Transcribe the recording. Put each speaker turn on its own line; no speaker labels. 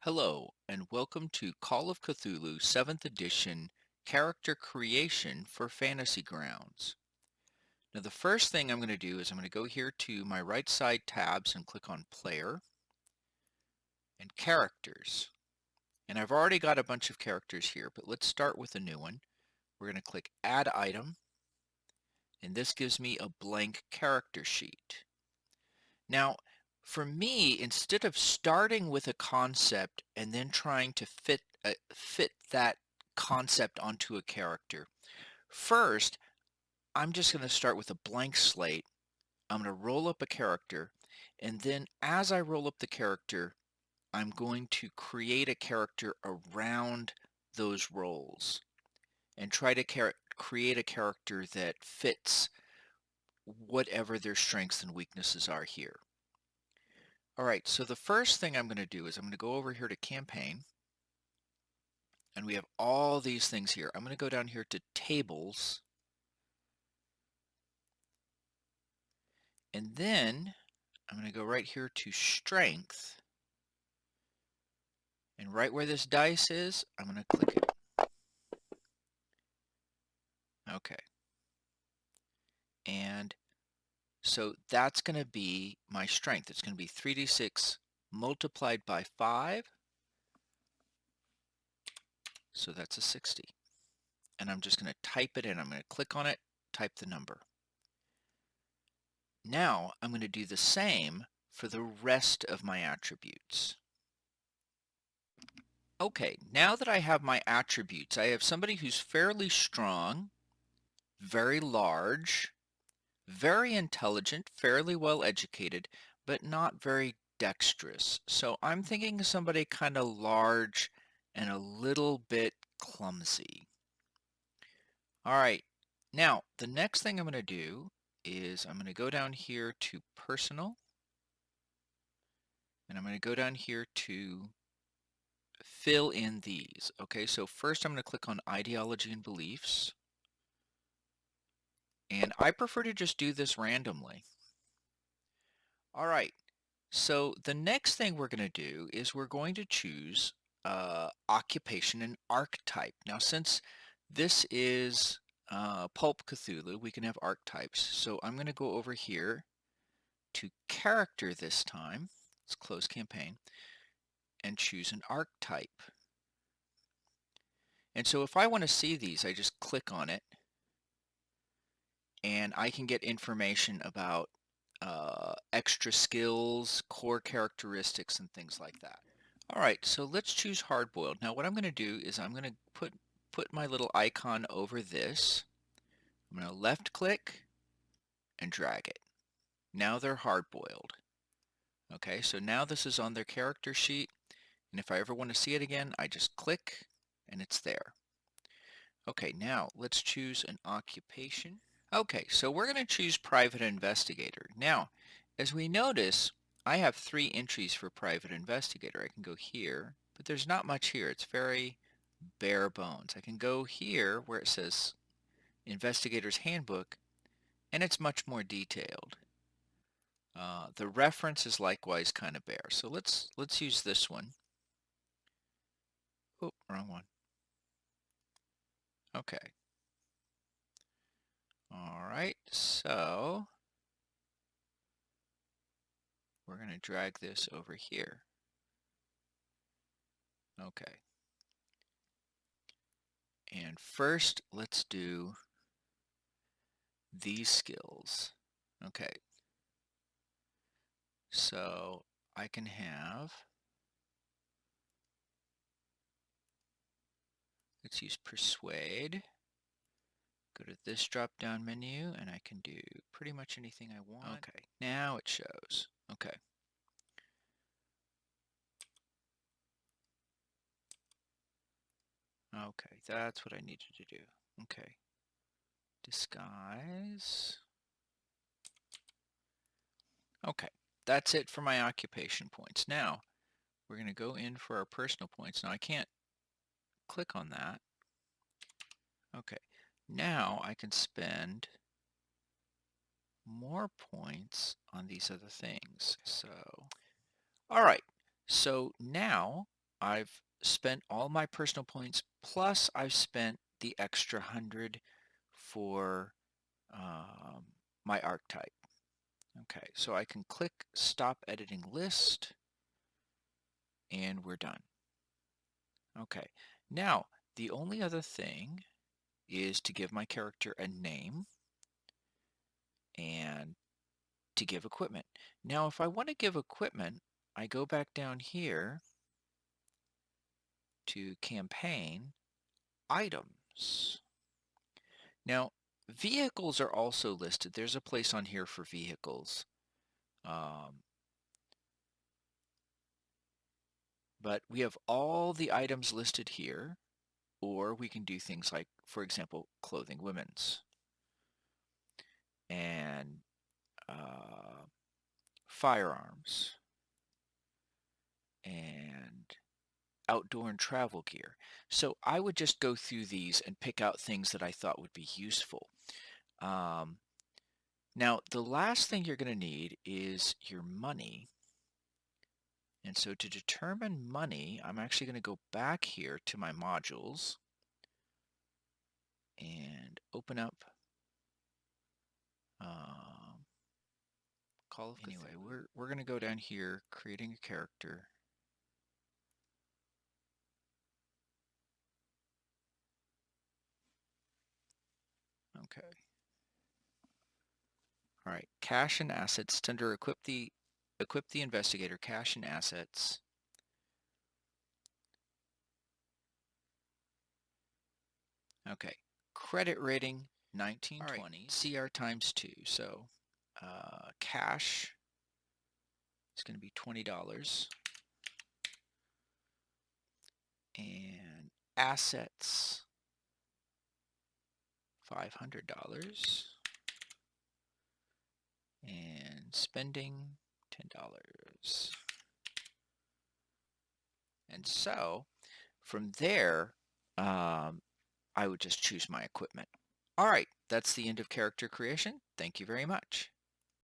Hello, and welcome to Call of Cthulhu 7th Edition Character Creation for Fantasy Grounds. Now the first thing I'm going to do is I'm going to go here to my right side tabs and click on Player and Characters. And I've already got a bunch of characters here, but let's start with a new one. We're going to click Add Item, and this gives me a blank character sheet. Now, for me, instead of starting with a concept and then trying to fit that concept onto a character, first, I'm just going to start with a blank slate. I'm going to roll up a character, and then as I roll up the character, I'm going to create a character around those roles and try to create a character that fits whatever their strengths and weaknesses are here. All right, so the first thing I'm going to do is I'm going to go over here to Campaign, and we have all these things here. I'm going to go down here to Tables, and then I'm going to go right here to Strength, and right where this dice is, I'm going to click it. Okay. And so that's going to be my strength. It's going to be 3d6 multiplied by 5, so that's a 60. And I'm just going to type it in. I'm going to click on it, type the number. Now I'm going to do the same for the rest of my attributes. Okay, now that I have my attributes, I have somebody who's fairly strong, very large, very intelligent, fairly well educated, but not very dexterous. So I'm thinking somebody kind of large and a little bit clumsy. All right, now the next thing I'm going to do is I'm going to go down here to Personal, and I'm going to go down here to fill in these. Okay, so first I'm going to click on Ideology and Beliefs, and I prefer to just do this randomly. All right, so the next thing we're going to do is we're going to choose occupation and archetype. Now since this is Pulp Cthulhu, we can have archetypes. So I'm going to go over here to character this time. Let's close campaign and choose an archetype. And so if I want to see these, I just click on it and I can get information about extra skills, core characteristics, and things like that. All right, so let's choose hard-boiled. Now what I'm going to do is I'm going to put my little icon over this. I'm going to left click and drag it. Now they're hard-boiled. Okay, so now this is on their character sheet, and if I ever want to see it again, I just click and it's there. Okay, now let's choose an occupation. Okay, so we're going to choose private investigator. Now, as we notice, I have 3 entries for private investigator. I can go here, but there's not much here. It's very bare bones. I can go here where it says Investigator's Handbook, and it's much more detailed. The reference is likewise kind of bare. So let's use this one. Oh, wrong one. Okay. All right, so we're going to drag this over here. Okay. And first, let's do these skills. Okay. So I can have, let's use Persuade. Go to this drop-down menu, and I can do pretty much anything I want. Okay, now it shows. Okay. Okay, that's what I needed to do. Okay. Disguise. Okay, that's it for my occupation points. Now, we're going to go in for our personal points. Now, I can't click on that. Okay, now I can spend more points on these other things. So, all right, so now I've spent all my personal points, plus I've spent the extra 100 for my archetype. Okay, so I can click Stop Editing List, and we're done. Okay, now the only other thing is to give my character a name and to give equipment. Now, if I want to give equipment, I go back down here to Campaign, Items. Now, vehicles are also listed. There's a place on here for vehicles. But we have all the items listed here, or we can do things like, for example, clothing women's and firearms and outdoor and travel gear. So I would just go through these and pick out things that I thought would be useful. Now, the last thing you're going to need is your money. And so to determine money, I'm actually going to go back here to my modules and open up Call of Cthulhu. Anyway, we're going to go down here, creating a character. Okay. All right, cash and assets. It's under equip the investigator, cash and assets. Okay, credit rating 1920. All right, CR times 2. So cash is going to be $20. And assets, $500. And spending, $10. And so from there, I would just choose my equipment. All right, that's the end of character creation. Thank you very much.